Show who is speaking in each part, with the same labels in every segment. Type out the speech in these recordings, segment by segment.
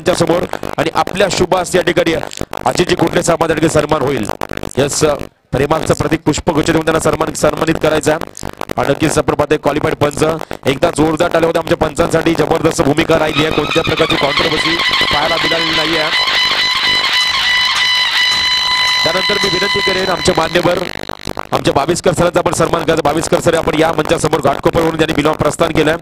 Speaker 1: आमच्या समोर आणि आपल्या शुभ हस्ते या ठिकाणी अजितजी कुंडले साहेबांचा ठिकाणी सन्मान होईल. यस प्रेमाचं प्रतीक पुष्पगुच्छ देऊन त्यांना सन्मानित करायचा. आणि नक्कीच आपण पाहतोय क्वालिफाईड पंच एकदा जोरदार टाळ्या होत्या आमच्या पंचांसाठी. जबरदस्त भूमिका राहिली आहे, कोणत्या प्रकारची कॉन्ट्रोवर्सी पाहायला मिळालेली नाही आहे. त्यानंतर मी विनंती करेन आमचे मान्यवर आमच्या बावीसकर सरांचा आपण सन्मान करायचा. बावीसकर सर आपण या मंचासमोर घाटकोपर म्हणून त्यांनी बिलॉन प्रस्थान केलं.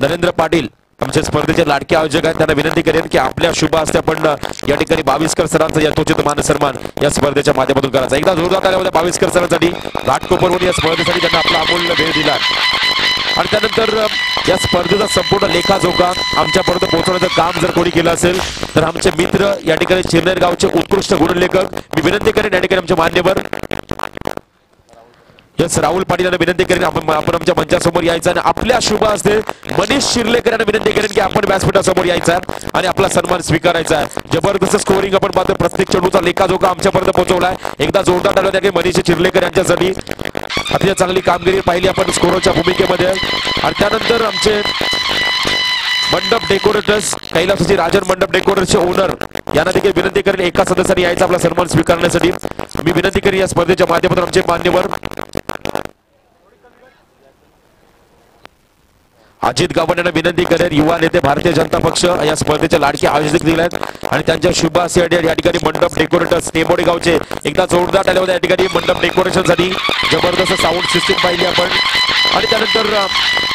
Speaker 1: नरेंद्र पाटील आमचे स्पर्धेचे लाडके आयोजक आहेत, त्यांना विनंती करेन की आपल्या शुभ हस्ते आपण या ठिकाणी बावीसकर सरांचा यथोचित मान सन्मान या स्पर्धेच्या माध्यमातून करायचा. एकदा जोरदार टाळ्या होत्या बावीसकर सरांसाठी. घाटकोपरहून या स्पर्धेसाठी त्यांना आपला अमूल्य वेळ दिला. आणि त्यानंतर या स्पर्धेचा संपूर्ण लेखाजोखा आमच्यापर्यंत पोहोचवण्याचं काम जर कोणी केलं असेल तर आमचे मित्र या ठिकाणी चिरनेर गावचे उत्कृष्ट गुणलेखक मी विनंती करेन या ठिकाणी आमचे मान्यवर यस राहुल पाटील यांना विनंती करेन आपण आमच्या मंचासमोर यायचं आणि आपल्या शुभ हस्ते मनीष शिर्लेकर यांना विनंती करेन की आपण व्यासपीठासमोर यायचं आणि आपला सन्मान स्वीकारायचा आहे. जबरदस्त स्कोरिंग आपण पाहतो, प्रत्येक चेंडूचा लेखाजोखा आमच्यापर्यंत पोहोचवलाय. एकदा जोरदार टाळ्या होत्या मनीष शिर्लेकर यांच्यासाठी. अतिशय चांगली कामगिरी पाहिली आपण स्कोरच्या भूमिकेमध्ये. आणि त्यानंतर आमचे मंडप डेकोरेटर्स कैलासाची राजन मंडप डेकोरेटरचे ओनर यांना देखील विनंती करेन एका सदस्याने यायचा आपला सन्मान स्वीकारण्यासाठी. मी विनंती करेन या स्पर्धेच्या माध्यमातून आमचे मान्यवर अजित गावंडे यांना विनंती करेन. युवा नेते भारतीय जनता पक्ष या स्पर्धेचे लाडके आयोजक देखील आहेत आणि त्यांच्या शुभ हस्ते या ठिकाणी मंडप डेकोरेटर्स नेमोडे गावचे एकदा जोरदार टाळ्या होत्या या ठिकाणी मंडप डेकोरेशन साठी. जबरदस्त साऊंड सिस्टीम पाहिली आपण. आणि त्यानंतर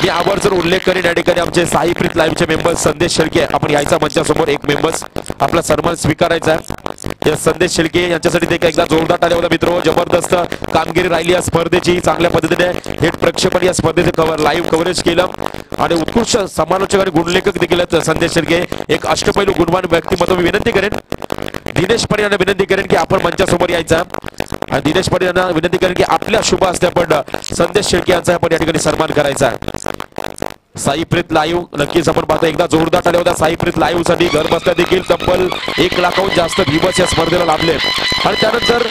Speaker 1: मी आवर्जून उल्लेख करेन या ठिकाणी आमचे साईप्रीत लाईव्हचे मेंबर्स संदेश शेळके आपण यायचा मंचासमोर एक मेंबर्स आपला सन्मान स्वीकारायचा आहे. संदेश शेळके यांच्यासाठी देखील एकदा जोरदार टाळ्या होत्या मित्र. जबरदस्त कामगिरी राहिली या स्पर्धेची. चांगल्या पद्धतीने थेट प्रक्षेपण या स्पर्धेचे लाईव्ह कव्हरेज केलं आणि उत्कृष्ट समालोचक आणि गुणलेखक देखील आहेत संदेश शेळके. एक अष्टपैलू गुणवान व्यक्तिमत्व. मी विनंती करेन दिनेश पाटील यांना विनंती करेन की आपण मंचासमोर यायचा आणि दिनेश पाटील यांना विनंती करेन की आपल्या शुभ हस्ते आपण संदेश शेळके यांचा आपण या ठिकाणी सन्मान करायचा. साईप्रीत लाईव्ह नक्कीच आपण पाहतो एकदा जोरदार टाळ्या होत्या साईप्रीत लाईव्ह साठी. घर बसल्या देखील तब्बल 1 लाखाहून जास्त व्ह्यूअर्स या स्पर्धेला लाभले. आणि त्यानंतर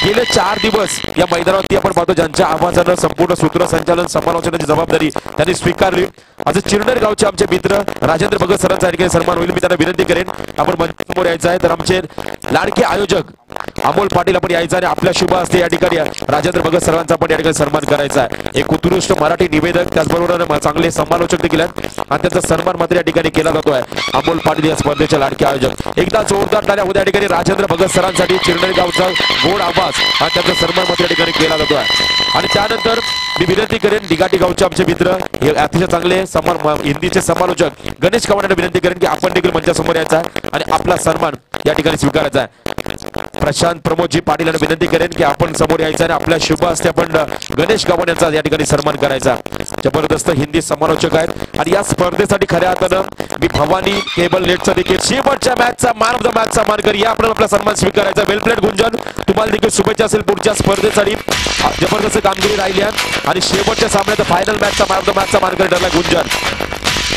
Speaker 1: गेले 4 दिवस या मैदानावरती आपण पाहतो ज्यांच्या आवाजानं संपूर्ण सूत्रसंचालन समालोचनाची जबाबदारी त्यांनी स्वीकारली. आज चिरनेर गावचे आमचे मित्र राजेंद्र भगत सरांचा या ठिकाणी सन्मान होईल. मी त्यांना विनंती करेन आपण मंचासमोर यायचं आहे. तर आमचे लाडके आयोजक अमोल पाटील आपण यायचं आणि आपल्या शुभ हस्ते या ठिकाणी राजेंद्र भगत सरांचा आपण या ठिकाणी सन्मान करायचा आहे. एक उत्कृष्ट मराठी निवेदक त्याचबरोबर चांगले समालोचक देखील आहेत आणि त्यांचा सन्मान मात्र या ठिकाणी केला जातो आहे. अमोल पाटील या स्पर्धेचे लाडके आयोजक. एकदा जोरदार टाळ्या होत्या या ठिकाणी राजेंद्र भगत सरांसाठी. चिरनेर गावचा गोड आवाज आणि त्यांचा सन्मान मात्र या ठिकाणी केला जातो आहे. आणि त्यानंतर मी विनंती करेन दिगाटी गावचे आमचे मित्र हे अतिशय चांगले हिंदीचे समालोचक गणेश गावंडे विनंती करेन की आपण देखील मंचासमोर यायचा आणि आपला सन्मान या ठिकाणी स्वीकारायचा आहे. प्रशांत प्रमोदजी पाटील यांना विनंती करेन की आपण समोर यायचं आणि आपल्या शुभ हस्ते आपण गणेश गावंडे यांचा या ठिकाणी सन्मान करायचा. जबरदस्त हिंदी समालोचक आहेत आणि या स्पर्धेसाठी खऱ्या अर्थानं मी भवानी केबल नेटचा देखील शेवटच्या मॅचचा मॅन ऑफ द मॅचचा मानकरी या आपण आपला सन्मान स्वीकारायचा. वेल प्लेड गुंजन, तुम्हाला देखील शुभेच्छा असेल पुढच्या स्पर्धेसाठी. जबरदस्त कामगिरी राहिली आहे आणि शेवटच्या सामन्यात फायनल मॅचचा मॅन ऑफ द मॅचचा मानकरी ठरला गुंजन.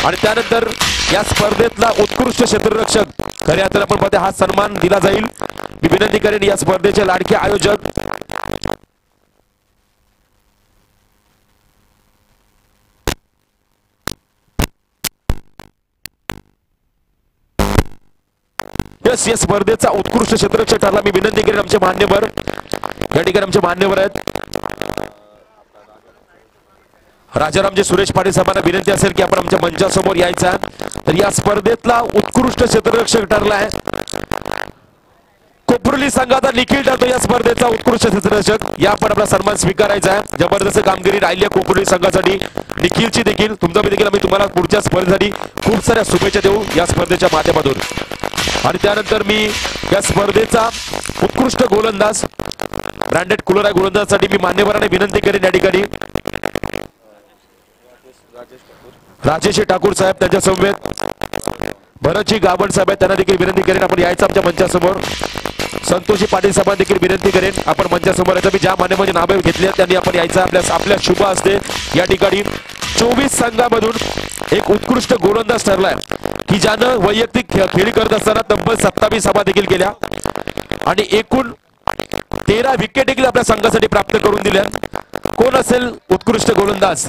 Speaker 1: आणि त्यानंतर या स्पर्धेतला उत्कृष्ट क्षेत्ररक्षक खऱ्या अर्थानं आपण पाहतो हा सन्मान दिला जाईल. मी विनंती करेन या स्पर्धेचे लाडके आयोजक या स्पर्धेचा उत्कृष्ट क्षेत्ररक्षक ठरला. मी विनंती करेन आमचे मान्यवर या ठिकाणी आमचे मान्यवर आहेत राजारामजी सुरेश पाटील साहेबांना विनंती असेल की आपण आमच्या मंचासमोर यायचा. तर या स्पर्धेतला उत्कृष्ट क्षेत्ररक्षक ठरला आहे कोपरुली संघाचा निखिल ठरतो या स्पर्धेचा उत्कृष्ट क्षेत्ररक्षक. या आपण आपला सन्मान स्वीकारायचा आहे. जबरदस्त कामगिरी राहिली आहे कोपरुली संघासाठी. निखिलची देखील तुमचा देखील आम्ही तुम्हाला पुढच्या स्पर्धेसाठी खूप साऱ्या शुभेच्छा देऊ या स्पर्धेच्या माध्यमातून. आणि त्यानंतर मी या स्पर्धेचा उत्कृष्ट गोलंदाज ब्रँडेड कुलर आहे गोलंदाजसाठी मी मान्यवरांना विनंती करेन या ठिकाणी राजेश ठाकूर साहेब त्यांच्या समवेत भरतजी गावंड साहेब त्यांना देखील विनंती करेन आपण यायचं आमच्या मंचासमोर. संतोषजी पाटील साहेबांना देखील विनंती करेन आपण मंचासमोर यायचं. मी ज्या मान्यवरांची नावे घेतली त्यांनी आपण यायचं. आपल्या शुभ हस्ते या ठिकाणी 24 संघामधून एक उत्कृष्ट गोलंदाज ठरलाय की ज्यानं वैयक्तिक खेळी करत असताना तब्बल 27 सभा देखील केल्या आणि एकूण 13 विकेट देखील आपल्या संघासाठी प्राप्त करून दिल्या. कोण असेल उत्कृष्ट गोलंदाज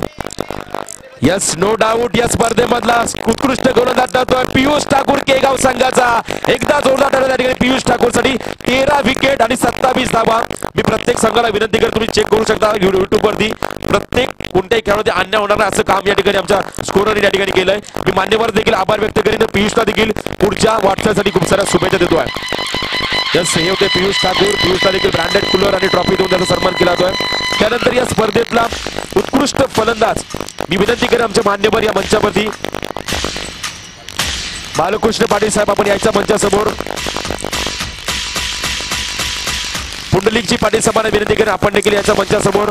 Speaker 1: यस नो डाऊट या स्पर्धेमधला उत्कृष्ट गोलंदाज ठरतोय पियुष ठाकूर केगाव संघाचा. एकदा जोरदार टाळ्या त्या ठिकाणी पियुष ठाकूर साठी 13 विकेट आणि 27 धावा. मी प्रत्येक संघाला विनंती करतो तुम्ही चेक करू शकता युट्यूब वरती. प्रत्येक कोणत्याही खेळामध्ये अन्याय होणार नाही असं काम या ठिकाणी आमच्या स्कोररने या ठिकाणी केलंय. मी मान्यवर देखील आभार व्यक्त करीन. पियुषला देखील पुढच्या वाटचालीसाठी खूप साऱ्या शुभेच्छा देतोय. यस हे होते पियुष ठाकूर. पियुषला देखील ब्रँडेड कूलर आणि ट्रॉफी देऊन त्याचा सन्मान केला जातोय. त्यानंतर या स्पर्धेतला उत्कृष्ट फलंदाज मी विनंती करेन आमच्या मान्यवर या मंचावरती बालकृष्ण पाटील साहेब आपण यायचा मंचासमोर. पुंडलिकजी पाटील साहेबांना विनंती करेन आपण देखील यायचा मंचासमोर.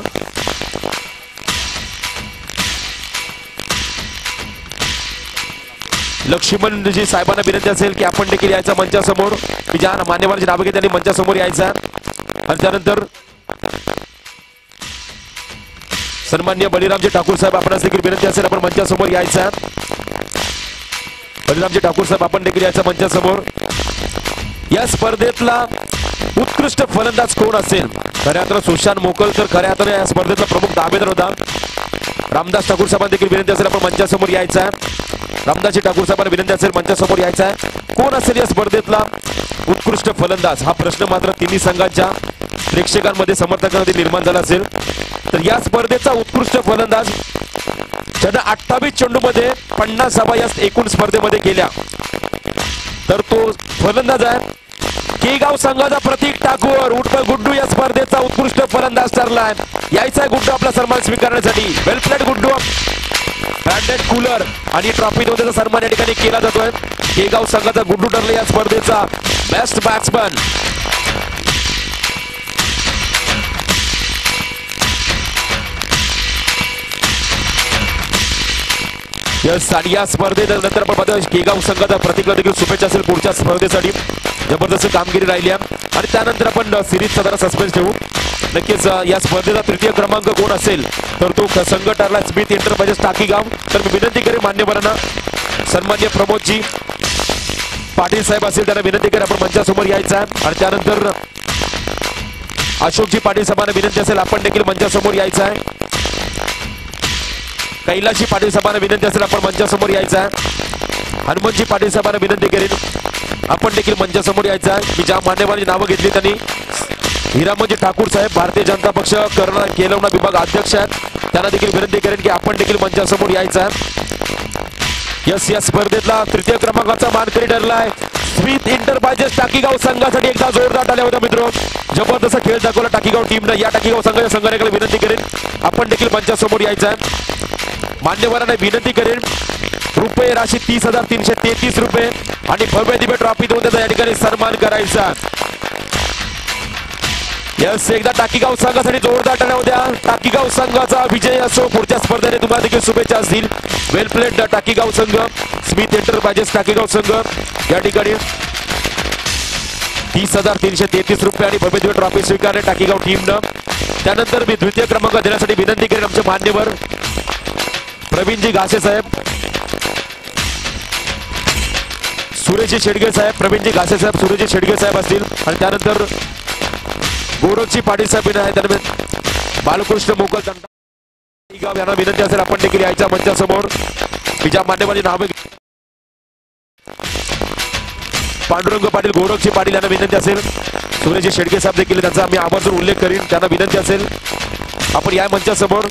Speaker 1: लक्ष्मणजी साहेबांना विनंती असेल की आपण देखील यायचा मंचासमोर. की ज्या मान्यवरांची नावे घेत त्यांनी मंचासमोर यायचा. आणि त्यानंतर सन्मान्य बळीरामजी ठाकूर साहेब आपणास देखील विनंती असेल आपण मंचासमोर यायचा. बळीरामजी ठाकूर साहेब आपण देखील यायचा मंचासमोर. या स्पर्धेतला उत्कृष्ट फलंदाज कोण असेल? खऱ्या अर्थानं सुशांत मोकलकर खऱ्या अर्थानं या स्पर्धेतला प्रमुख दावेदार होता. रामदास ठाकूर साहेबांना देखील विनंती असेल आपण मंचासमोर यायचा. रामदासजी ठाकूर साहेबांना विनंती असेल मंचासमोर यायचा. कोण असेल या स्पर्धेतला उत्कृष्ट फलंदाज? हा प्रश्न मात्र तिन्ही संघांच्या प्रेक्षकांमध्ये समर्थकांमध्ये निर्माण झाला असेल. तर या स्पर्धेचा उत्कृष्ट फलंदाज ज्यानं 28 चेंडूमध्ये 50 धावा या एकूण स्पर्धेमध्ये केल्या तर तो फलंदाज आहे केगाव संघाचा प्रतीक ठाकूर उर्फ गुड्डू. या स्पर्धेचा उत्कृष्ट फलंदाज ठरलाय. यायचा गुड्डू आपला सन्मान स्वीकारण्यासाठी. वेल प्लेड गुड्डू. ब्रँडेड कूलर आणि ट्रॉफी देऊन त्याचा सन्मान या ठिकाणी केला जातोय. केगाव संघाचा गुड्डू ठरला या स्पर्धेचा बेस्ट बॅट्समन. यस आणि या स्पर्धेत नंतर आपण केगाव संघाचा प्रतीकला देखील शुभेच्छा असेल पुढच्या स्पर्धेसाठी. जबरदस्त कामगिरी राहिली आणि त्यानंतर आपण सिरीजचा जरा सस्पेन्स ठेवू. नक्कीच या स्पर्धेचा तृतीय क्रमांक कोण असेल तर तो संघ ठरला स्मिथ एंटरप्राइजेस टाकीगाव. तर मी विनंती करेन मान्यवरांना सन्मान्य प्रमोदजी पाटील साहेब असेल त्यांना विनंती करेन आपण मंचासमोर यायचा. आणि त्यानंतर अशोकजी पाटील साहेबांना विनंती असेल आपण देखील मंचासमोर यायचा आहे. कैलाशी पाटील साहेबांना विनंती असेल आपण मंचासमोर यायचा. हनुमंतजी पाटील साहेबांना विनंती करेन आपण देखील मंचासमोर यायचा. मी ज्या मान्यवरांची नावं घेतली त्यांनी हिरामनजी ठाकूर साहेब भारतीय जनता पक्ष केलवना विभाग अध्यक्ष आहेत. त्यांना देखील विनंती करेन की आपण देखील मंचासमोर यायचा. यस या स्पर्धेतला तृतीय क्रमांकाचा मानकरी ठरलाय स्मिथ एंटरप्राइजेस टाकीगाव संघासाठी. एकदा जोरदार टाळ्या होत्या मित्र. जबरदस्त खेळ दाखवला टाकीगाव टीमनं. या टाकीगाव संघाच्या संघटनेकडे विनंती करेन आपण देखील मंचासमोर यायचा. मान्यवरांना विनंती करेन रुपये राशी 30,333 रुपये आणि भव्य दिव्य ट्रॉफी देऊन त्याचा या ठिकाणी सन्मान करायचा. यस एकदा टाकीगाव संघासाठी जोरदार टाळ्या होत्या. टाकीगाव संघाचा विजय असो. पुढच्या स्पर्धेने तुम्हाला देखील शुभेच्छा असतील. वेल प्लेड टाकीगाव संघ स्मिथ एंटरप्राइजेस टाकीगाव संघ या ठिकाणी 30,333 रुपये आणि भव्य दिव्य ट्रॉफी स्वीकारले टाकीगाव टीमनं. त्यानंतर मी द्वितीय क्रमांक देण्यासाठी विनंती करेन आमचे मान्यवर प्रवीणजी घासे साहेब, सुरेशजी शेडगे साहेब, प्रवीणजी घासे साहेब, सुरेशजी शेडगे साहेब असतील. आणि त्यानंतर गोरखजी पाटील साहेब आहेत. दरम्यान बालकृष्ण मोकल यांना विनंती असेल आपण देखील यायच्या मंचासमोर. ज्या मान्यवरांची नावे पांडुरंग पाटील, गोरखजी पाटील यांना विनंती असेल. सुरेशजी शेडगे साहेब देखील त्यांचा मी आवर्जून उल्लेख करीन. त्यांना विनंती असेल आपण या मंचासमोर.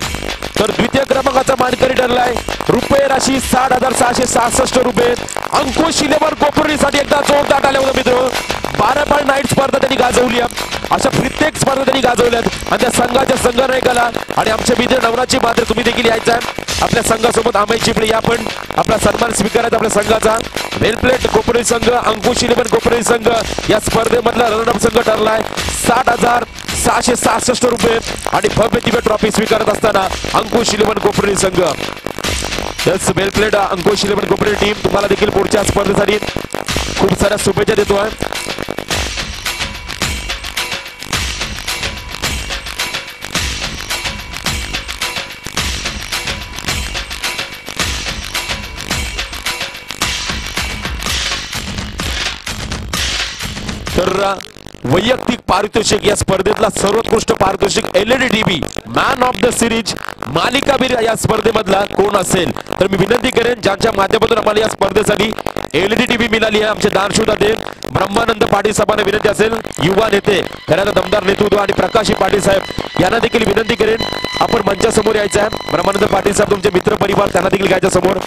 Speaker 1: तर द्वितीय क्रमांकाचा मानकरी ठरलाय रुपये राशी 60,666 रुपये अंकुश 11 कोपरीसाठी. एकदा जोरदार टाळ्या होत्या मित्र. 12 पाळ नाईट स्पर्धा त्यांनी गाजवली. अशा प्रत्येक स्पर्धा त्यांनी गाजवल्यात आणि त्या संघाच्या संघनायकाला आणि आमच्या मित्र नवराची मात्र तुम्ही देखील यायचा. आपल्या संघासोबत आमई चिपळे या पण आपला सन्मान स्वीकारायचा आपल्या संघाचा. वेल प्लेट कोपरी संघ अंकुश 11 कोपरी संघ या स्पर्धेमधला रनरअप संघ ठरलाय 60,666 रुपये आणि भव्य दिव्य ट्रॉफी स्वीकारत असताना अंकुश 11 कोपरी संघ. यस वेल प्लेड अंकुश 11 कोपरी टीम तुम्हाला देखील पुढच्या स्पर्धेसाठी खूप साऱ्या शुभेच्छा देतोय. तर वैयक्तिक पारितोषिक या स्पर्धेतला सर्वोत्कृष्ट पारितोषिक LED TV man of the series मालिकावीर या स्पर्धेमधला कोण असेल तर मी विनंती करेन ज्यांच्या माध्यमातून आम्हाला या स्पर्धेसाठी LED टीव्ही मिळाली आहे आमचे दानशूर दे ब्रह्मानंद पाटील साहेबांना विनंती असेल युवा नेते खऱ्या दमदार नेतृत्व आणि प्रकाशी पाटील साहेब यांना देखील विनंती करेन आपण मंचासमोर यायचं आहे। ब्रह्मानंद पाटील साहेब तुमचे मित्र परिवार त्यांना देखील घ्यायचं समोर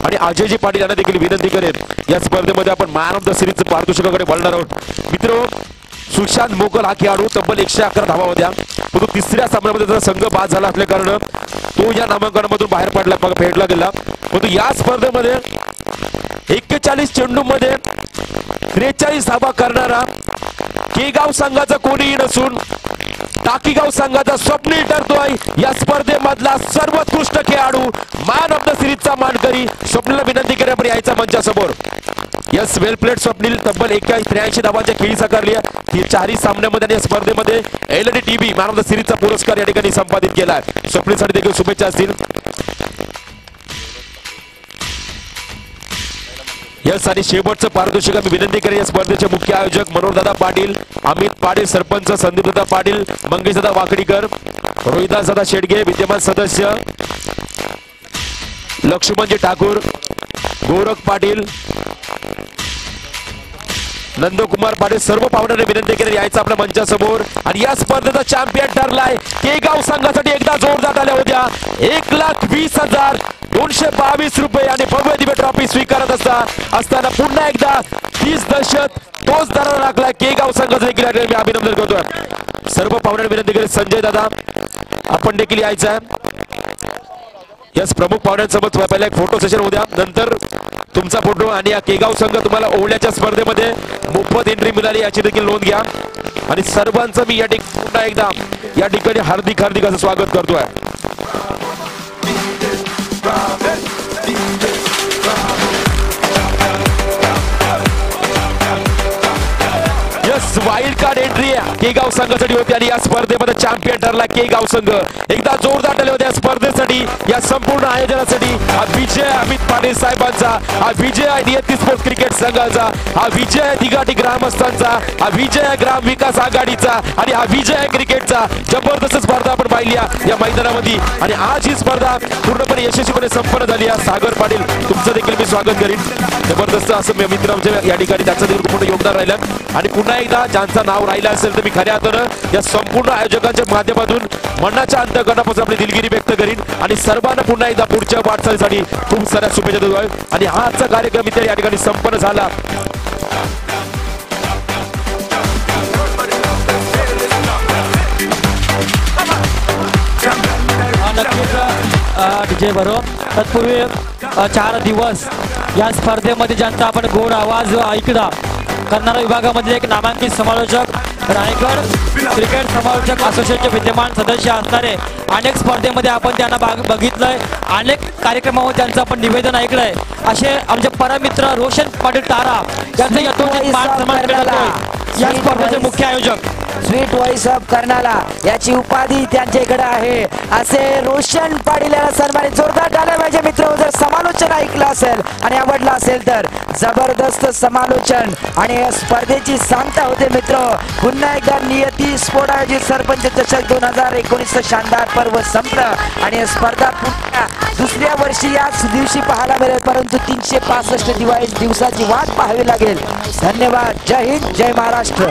Speaker 1: आणि अजयजी पाटील यांना देखील विनंती करेन या स्पर्धेमध्ये आपण मॅन ऑफ द सिरीज पारितोषिकाकडे वळणार आहोत। मित्र सुशांत मोकल हा खेळाडू तब्बल 111 धावा होत्या परंतु तिसऱ्या सामन्यामध्ये त्याचा संघ बाद झाला असल्या कारण तो या नामांकनामधून बाहेर पडला फेडला गेला परंतु या स्पर्धेमध्ये 41 चेंडूमध्ये 43 धावा करणारा केगाव संघाचा कोणीही नसून टाकीगाव संघाचा स्वप्नील ठरतोय या स्पर्धेमधला सर्वोत्कृष्ट खेळाडू मॅन ऑफ द सिरीजचा मानकरी स्वप्नीलला विनंती करा पण यायचा मंचासमोर। यस वेल प्लेड स्वप्नील तब्बल 83 धावांच्या खेळी साकारली आहे चारही सामन्यामध्ये आणि या स्पर्धेमध्ये LED TV man of the सिरीजचा पुरस्कार या ठिकाणी संपादित केला आहे। स्वप्नीलसाठी देखील शुभेच्छा असतील। यस आणि शेवटचं पारितोषिक मी विनंती करेन या स्पर्धेचे मुख्य आयोजक मनोहरदादा पाटील अमित पाटील सरपंच संदीपदादा पाटील मंगेशदादा वाकडीकर रोहिदासदादा शेडगे विद्यमान सदस्य लक्ष्मणजी ठाकूर गोरख पाटील नंदकुमार पाटील सर्व पाहुण्यांनी विनंती केली यायचं आपल्या मंचासमोर आणि या स्पर्धेचा चॅम्पियन ठरलाय केगाव संघासाठी एकदा जोरदार आल्या होत्या 1,20,222 रुपये आणि भव्य दिव्य ट्रॉफी स्वीकारत असताना पुन्हा एकदा 30 दशक तोच दरार राखलाय केगाव संघाचा देखील मी अभिनंदन करतोय। सर्व पाहुण्यांनी विनंती केली संजय दादा आपण देखील यायचं आहे। यस प्रमुख पाहुण्यांसोबत पहिला एक फोटो सेशन उद्या नंतर तुमचा फोटो आणि या केगाव संघ तुम्हाला ओवळ्याच्या स्पर्धेमध्ये मोफत एंट्री मिळाली याची देखील नोंद घ्या आणि सर्वांचं मी या ठिकाणी पुन्हा एकदा या ठिकाणी हार्दिक असं स्वागत करतोय। वाइल्ड कार्ड एंट्री केगाव संघासाठी होती आणि या स्पर्धेमध्ये चॅम्पियन ठरला केगाव संघ एकदा जोरदार टाळ्या होत्या स्पर्धेसाठी या संपूर्ण आयोजनासाठी हा विजय अमित पाटील साहेबांचा हा विजय नियती स्पोर्ट्स क्रिकेट संघाचा हा विजय दिघाटी ग्रामस्थांचा हा विजय ग्राम विकास आघाडीचा आणि हा विजय क्रिकेटचा जबरदस्त स्पर्धा आपण पाहिली या मैदानामध्ये आणि आज ही स्पर्धा पूर्णपणे यशस्वीपणे संपन्न झाली आहे। सागर पाटील तुमचं देखील मी स्वागत करीन जबरदस्त असं मित्र आमच्या या ठिकाणी त्याचं देखील पूर्ण योगदान राहिलं आणि पुन्हा एकदा ज्यांचं नाव राहिलं असेल तर मी खऱ्या अर्थानं या संपूर्ण आयोजकांच्या माध्यमातून मनाच्या अंतःकरणापासून आपली दिलगिरी व्यक्त करीन आणि सर्वांना पुन्हा एकदा पुढच्या वाटचालीसाठी खूप साऱ्या शुभेच्छा देतोय आणि हा आजचा कार्यक्रम इथे या ठिकाणी संपन्न झाला।
Speaker 2: विजय बरो तत्पूर्वी 4 दिवस या स्पर्धेमध्ये ज्यांचा आपण गोड आवाज ऐकला कन्नड विभागामध्ये एक नामांकित समालोचक रायगड क्रिकेट समालोचक असोसिएशनचे विद्यमान सदस्य असणारे अनेक स्पर्धेमध्ये आपण त्यांना बघितलंय अनेक कार्यक्रमामध्ये त्यांचं आपण निवेदन ऐकलंय असे आमचे परमित्र रोशन पाटील तारा यांचं यथोचित मान सन्मान करतोय या स्पर्धेचे मुख्य आयोजक
Speaker 3: स्वीट व्हॉइस ऑफ कर्नाला याची उपाधी त्यांच्याकडे आहे असे रोशन पाटील यांना सन्मानित जोरदार टाळ्या पाहिजे मित्र। जर समालोचन ऐकलं असेल आणि आवडलं असेल तर जबरदस्त समालोचन आणि स्पर्धेची सांगता होते मित्र। पुन्हा एकदा नियती स्पोर्ट आयोजित सरपंच चषक 2019 शानदार पर्व संपलं आणि स्पर्धा पुन्हा दुसऱ्या वर्षी याच दिवशी पाहायला मिळेल परंतु 365 दिवसाची वाट पाहावी लागेल। धन्यवाद। जय हिंद जय महाराष्ट्र।